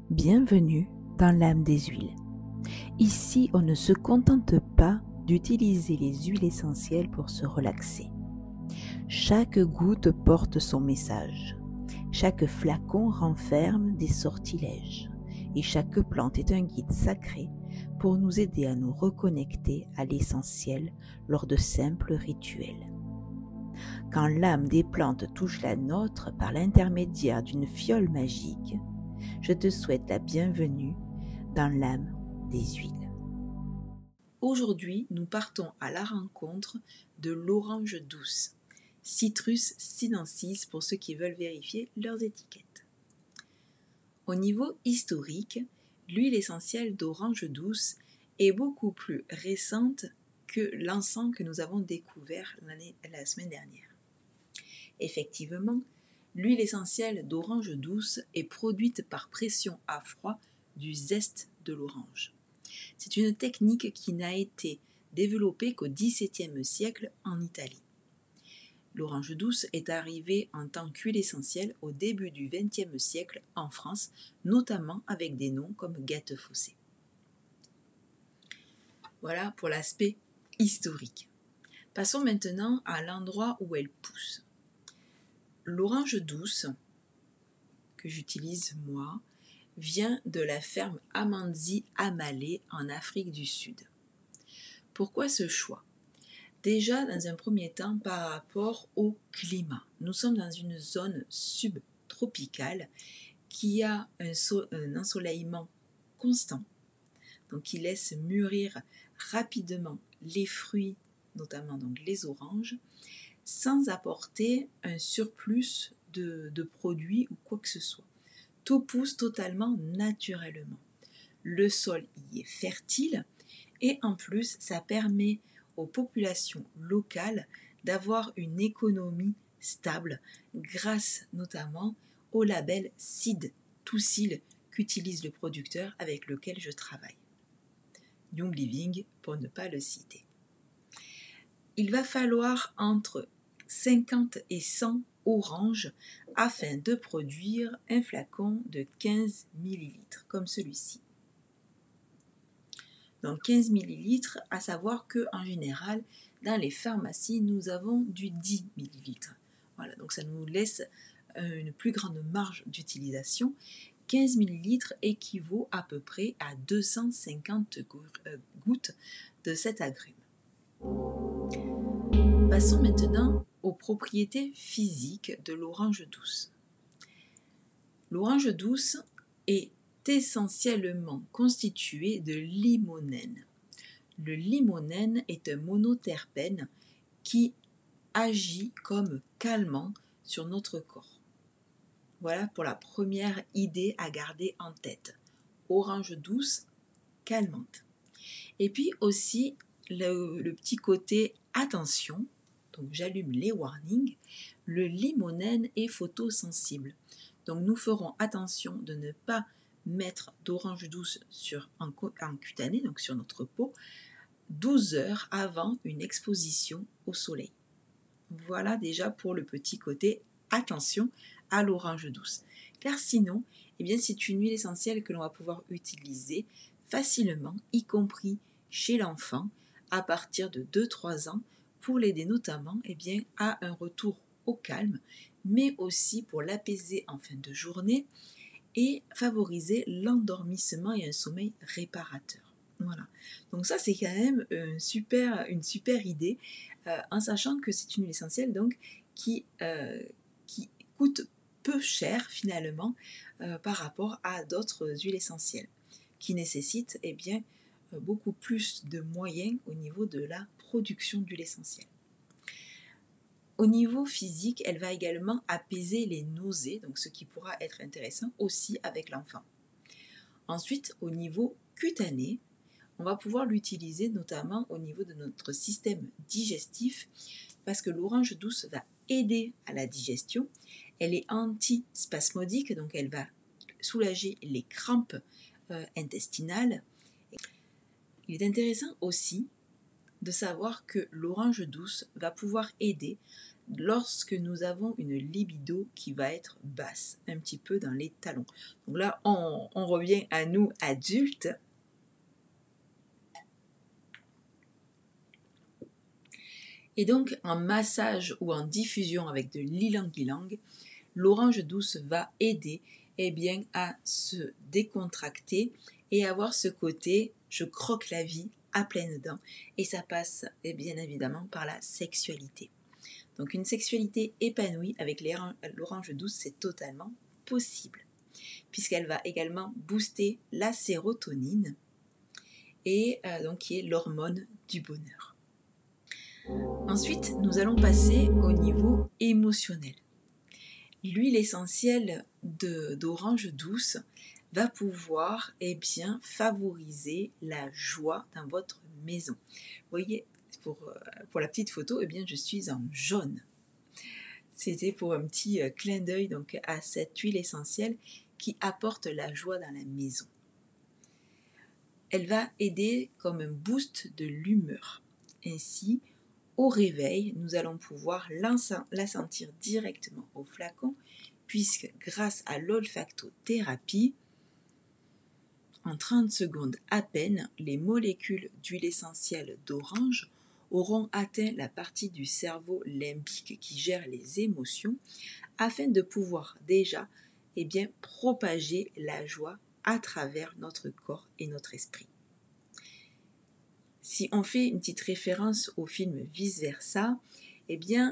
Bienvenue dans l'âme des huiles. Ici, on ne se contente pas d'utiliser les huiles essentielles pour se relaxer. Chaque goutte porte son message. Chaque flacon renferme des sortilèges. Et chaque plante est un guide sacré pour nous aider à nous reconnecter à l'essentiel lors de simples rituels. Quand l'âme des plantes touche la nôtre par l'intermédiaire d'une fiole magique, je te souhaite la bienvenue dans l'âme des huiles. Aujourd'hui, nous partons à la rencontre de l'orange douce, Citrus sinensis pour ceux qui veulent vérifier leurs étiquettes. Au niveau historique, l'huile essentielle d'orange douce est beaucoup plus récente que l'encens que nous avons découvert la semaine dernière. Effectivement, l'huile essentielle d'orange douce est produite par pression à froid du zeste de l'orange. C'est une technique qui n'a été développée qu'au XVIIe siècle en Italie. L'orange douce est arrivée en tant qu'huile essentielle au début du XXe siècle en France, notamment avec des noms comme Gattefossé. Voilà pour l'aspect historique. Passons maintenant à l'endroit où elle pousse. L'orange douce, que j'utilise moi, vient de la ferme Amanzi Amalé en Afrique du Sud. Pourquoi ce choix ? Déjà, dans un premier temps, par rapport au climat. Nous sommes dans une zone subtropicale qui a un ensoleillement constant, donc qui laisse mûrir rapidement les fruits, notamment donc les oranges, sans apporter un surplus de produits ou quoi que ce soit. Tout pousse totalement naturellement. Le sol y est fertile et en plus, ça permet aux populations locales d'avoir une économie stable grâce notamment au label Seed to Seal qu'utilise le producteur avec lequel je travaille. Young Living pour ne pas le citer. Il va falloir entre 50 et 100 oranges afin de produire un flacon de 15 ml comme celui-ci. Donc 15 ml, à savoir qu'en général, dans les pharmacies, nous avons du 10 ml. Voilà, donc ça nous laisse une plus grande marge d'utilisation. 15 ml équivaut à peu près à 250 gouttes de cet agrume. Passons maintenant aux propriétés physiques de l'orange douce. L'orange douce est essentiellement constitué de limonène. Le limonène est un monoterpène qui agit comme calmant sur notre corps. Voilà pour la première idée à garder en tête. Orange douce, calmante. Et puis aussi le petit côté attention, donc j'allume les warnings, le limonène est photosensible. Donc nous ferons attention de ne pas mettre d'orange douce en cutanée, donc sur notre peau, 12 heures avant une exposition au soleil. Voilà déjà pour le petit côté attention à l'orange douce. Car sinon, c'est une huile essentielle que l'on va pouvoir utiliser facilement, y compris chez l'enfant, à partir de 2-3 ans, pour l'aider notamment à un retour au calme, mais aussi pour l'apaiser en fin de journée et favoriser l'endormissement et un sommeil réparateur. Voilà. Donc ça, c'est quand même une super idée, en sachant que c'est une huile essentielle donc, qui coûte peu cher finalement par rapport à d'autres huiles essentielles, qui nécessitent beaucoup plus de moyens au niveau de la production d'huile essentielle. Au niveau physique, elle va également apaiser les nausées, donc ce qui pourra être intéressant aussi avec l'enfant. Ensuite, au niveau cutané, on va pouvoir l'utiliser notamment au niveau de notre système digestif parce que l'orange douce va aider à la digestion. Elle est antispasmodique, donc elle va soulager les crampes intestinales. Il est intéressant aussi de savoir que l'orange douce va pouvoir aider lorsque nous avons une libido qui va être basse, un petit peu dans les talons. Donc là, on revient à nous adultes. Et donc, en massage ou en diffusion avec de l'ilang-ilang, l'orange douce va aider à se décontracter et avoir ce côté « je croque la vie » à pleines dents. Et ça passe bien évidemment par la sexualité. Donc une sexualité épanouie avec l'orange douce, c'est totalement possible, puisqu'elle va également booster la sérotonine, et donc qui est l'hormone du bonheur. Ensuite, nous allons passer au niveau émotionnel. L'huile essentielle d'orange douce va pouvoir favoriser la joie dans votre maison. Vous voyez, pour la petite photo, je suis en jaune. C'était pour un petit clin d'œil donc, à cette huile essentielle qui apporte la joie dans la maison. Elle va aider comme un boost de l'humeur. Ainsi, au réveil, nous allons pouvoir la sentir directement au flacon, puisque grâce à l'olfactothérapie, en 30 secondes à peine, les molécules d'huile essentielle d'orange auront atteint la partie du cerveau limbique qui gère les émotions, afin de pouvoir déjà propager la joie à travers notre corps et notre esprit. Si on fait une petite référence au film Vice Versa,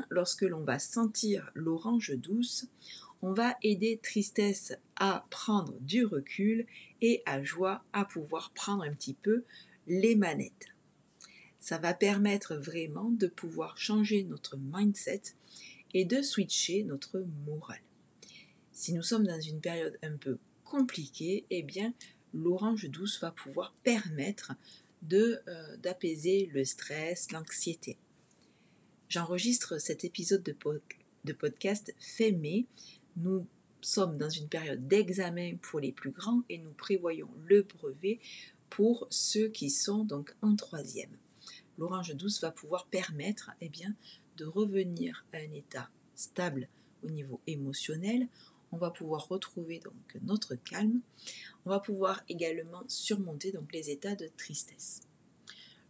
lorsque l'on va sentir l'orange douce, on va aider tristesse à prendre du recul et à joie à pouvoir prendre un petit peu les manettes. Ça va permettre vraiment de pouvoir changer notre mindset et de switcher notre morale. Si nous sommes dans une période un peu compliquée, l'orange douce va pouvoir permettre d'apaiser le stress, l'anxiété. J'enregistre cet épisode de podcast fin mai. Nous sommes dans une période d'examen pour les plus grands et nous prévoyons le brevet pour ceux qui sont donc en 3e. L'orange douce va pouvoir permettre de revenir à un état stable au niveau émotionnel. On va pouvoir retrouver donc notre calme. On va pouvoir également surmonter donc les états de tristesse.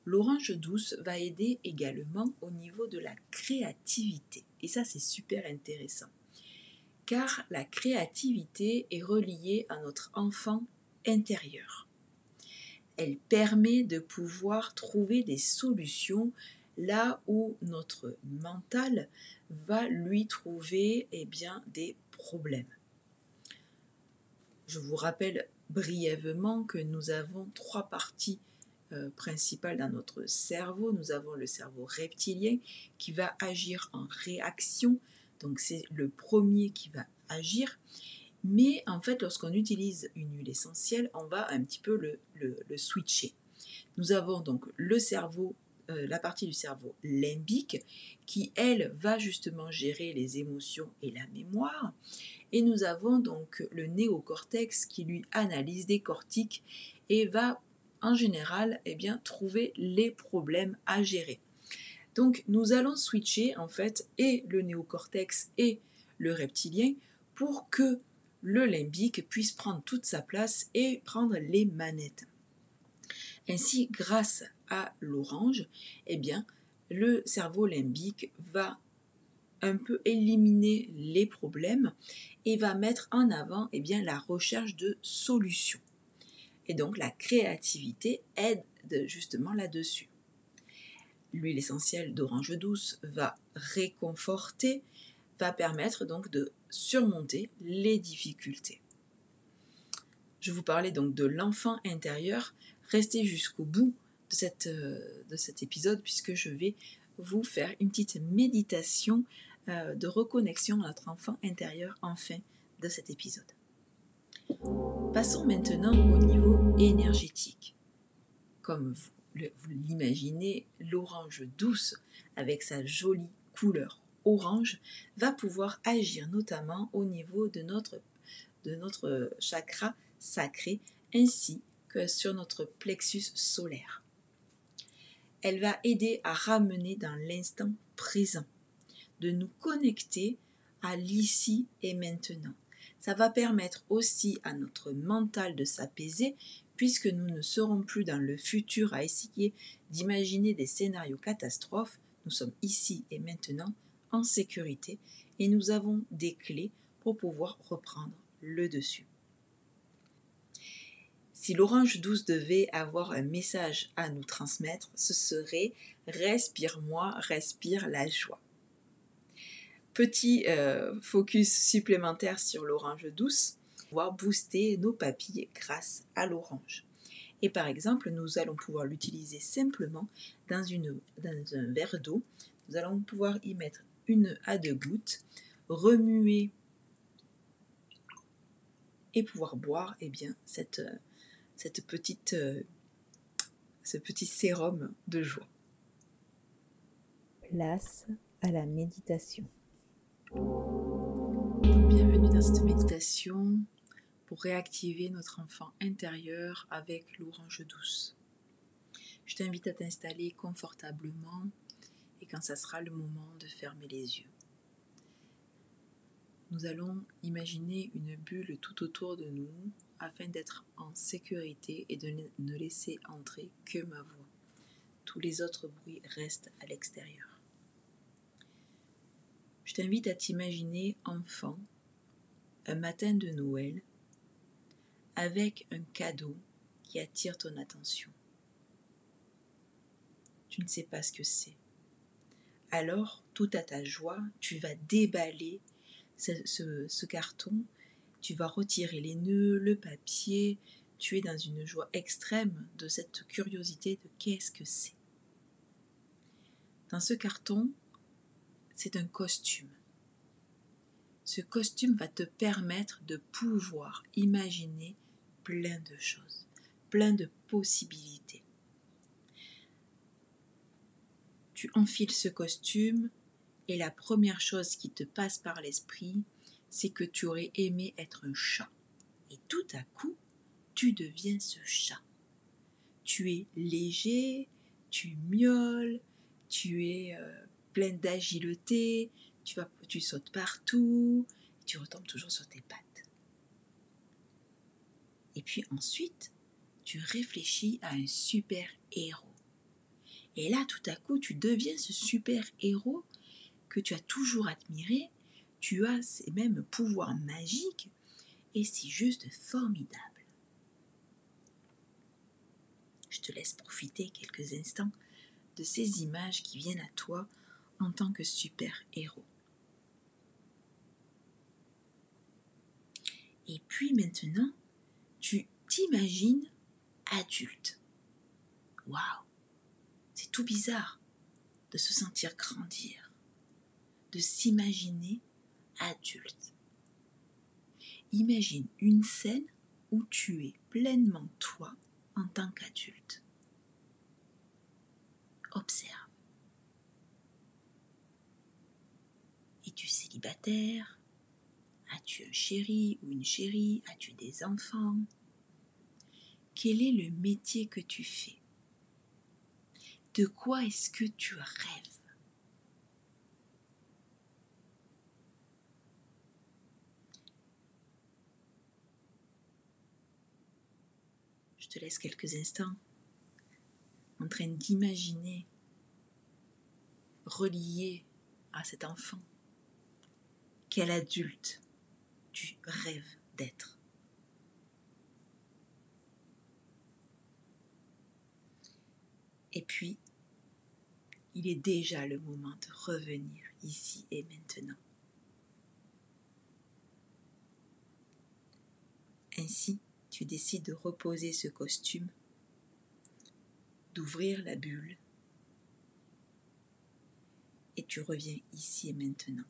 L'orange douce va aider également au niveau de la créativité. Et ça, c'est super intéressant. Car la créativité est reliée à notre enfant intérieur. Elle permet de pouvoir trouver des solutions là où notre mental va lui trouver des problèmes. Je vous rappelle brièvement que nous avons 3 parties principales dans notre cerveau. Nous avons le cerveau reptilien qui va agir en réaction, donc c'est le premier qui va agir. Mais en fait, lorsqu'on utilise une huile essentielle, on va un petit peu le switcher. Nous avons donc le cerveau, la partie du cerveau limbique qui, elle, va justement gérer les émotions et la mémoire. Et nous avons donc le néocortex qui lui analyse, décortique et va en général trouver les problèmes à gérer. Donc nous allons switcher en fait et le néocortex et le reptilien pour que le limbique puisse prendre toute sa place et prendre les manettes. Ainsi, grâce à l'orange, le cerveau limbique va un peu éliminer les problèmes et va mettre en avant la recherche de solutions. Et donc la créativité aide justement là-dessus. L'huile essentielle d'orange douce va réconforter, va permettre donc de surmonter les difficultés. Je vous parlais donc de l'enfant intérieur. Restez jusqu'au bout de cet épisode puisque je vais vous faire une petite méditation de reconnexion à notre enfant intérieur en fin de cet épisode. Passons maintenant au niveau énergétique. Comme vous l'imaginez, l'orange douce, avec sa jolie couleur orange, va pouvoir agir notamment au niveau de notre chakra sacré, ainsi que sur notre plexus solaire. Elle va aider à ramener dans l'instant présent. de nous connecter à l'ici et maintenant. Ça va permettre aussi à notre mental de s'apaiser puisque nous ne serons plus dans le futur à essayer d'imaginer des scénarios catastrophes. Nous sommes ici et maintenant en sécurité et nous avons des clés pour pouvoir reprendre le dessus. Si l'orange douce devait avoir un message à nous transmettre, ce serait « Respire-moi, respire la joie ». Petit focus supplémentaire sur l'orange douce, pouvoir booster nos papilles grâce à l'orange. Et par exemple, nous allons pouvoir l'utiliser simplement dans un verre d'eau. Nous allons pouvoir y mettre 1 à 2 gouttes, remuer et pouvoir boire ce petit sérum de joie. Place à la méditation. Bienvenue dans cette méditation pour réactiver notre enfant intérieur avec l'orange douce. Je t'invite à t'installer confortablement et quand ça sera le moment de fermer les yeux. Nous allons imaginer une bulle tout autour de nous afin d'être en sécurité et de ne laisser entrer que ma voix. Tous les autres bruits restent à l'extérieur. Je t'invite à t'imaginer enfant, un matin de Noël, avec un cadeau qui attire ton attention. Tu ne sais pas ce que c'est. Alors, tout à ta joie, tu vas déballer ce carton, tu vas retirer les nœuds, le papier, tu es dans une joie extrême de cette curiosité de qu'est-ce que c'est. Dans ce carton, c'est un costume. Ce costume va te permettre de pouvoir imaginer plein de choses, plein de possibilités. Tu enfiles ce costume et la première chose qui te passe par l'esprit, c'est que tu aurais aimé être un chat. Et tout à coup, tu deviens ce chat. Tu es léger, tu miaules, tu es plein d'agilité, tu sautes partout, tu retombes toujours sur tes pattes. Et puis ensuite, tu réfléchis à un super héros. Et là, tout à coup, tu deviens ce super héros que tu as toujours admiré, tu as ces mêmes pouvoirs magiques et c'est juste formidable. Je te laisse profiter quelques instants de ces images qui viennent à toi en tant que super-héros. Et puis maintenant, tu t'imagines adulte. Waouh, c'est tout bizarre de se sentir grandir, de s'imaginer adulte. Imagine une scène où tu es pleinement toi en tant qu'adulte. Observe. Es-tu célibataire? As-tu un chéri ou une chérie? As-tu des enfants? Quel est le métier que tu fais? De quoi est-ce que tu rêves? Je te laisse quelques instants en train d'imaginer, relié à cet enfant, quel adulte tu rêves d'être. Et puis, il est déjà le moment de revenir ici et maintenant. Ainsi, tu décides de reposer ce costume, d'ouvrir la bulle, et tu reviens ici et maintenant.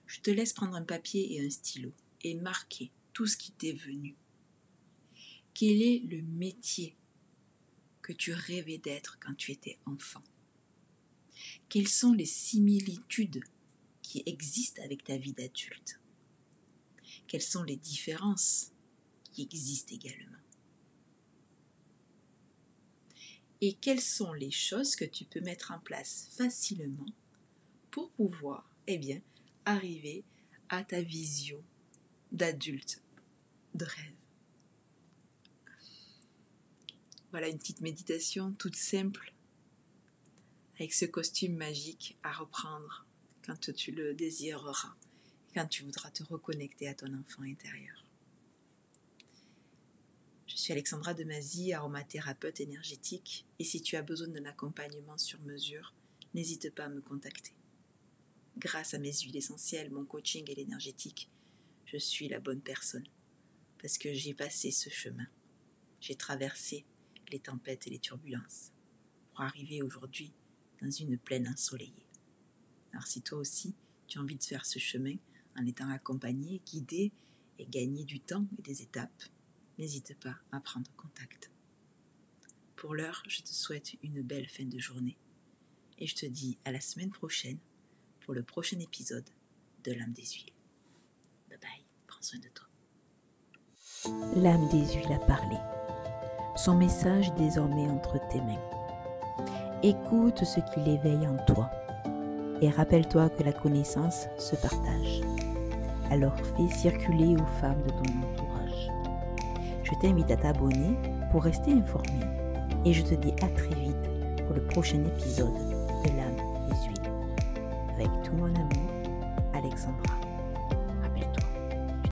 Je te laisse prendre un papier et un stylo et marquer tout ce qui t'est venu. Quel est le métier que tu rêvais d'être quand tu étais enfant? Quelles sont les similitudes qui existent avec ta vie d'adulte? Quelles sont les différences qui existent également? Et quelles sont les choses que tu peux mettre en place facilement pour pouvoir arriver à ta vision d'adulte, de rêve. Voilà une petite méditation toute simple avec ce costume magique à reprendre quand tu le désireras, quand tu voudras te reconnecter à ton enfant intérieur. Je suis Alexandra Demazy, aromathérapeute énergétique, et si tu as besoin d'un accompagnement sur mesure, n'hésite pas à me contacter. Grâce à mes huiles essentielles, mon coaching et l'énergétique, je suis la bonne personne parce que j'ai passé ce chemin. J'ai traversé les tempêtes et les turbulences pour arriver aujourd'hui dans une plaine ensoleillée. Alors si toi aussi, tu as envie de faire ce chemin en étant accompagné, guidé et gagner du temps et des étapes, n'hésite pas à prendre contact. Pour l'heure, je te souhaite une belle fin de journée et je te dis à la semaine prochaine pour le prochain épisode de l'âme des huiles. Bye bye, prends soin de toi. L'âme des huiles a parlé. Son message est désormais entre tes mains. Écoute ce qu'il éveille en toi et rappelle-toi que la connaissance se partage. Alors fais circuler aux femmes de ton entourage. Je t'invite à t'abonner pour rester informé et je te dis à très vite pour le prochain épisode de l'âme des huiles. Avec tout mon amour, Alexandra.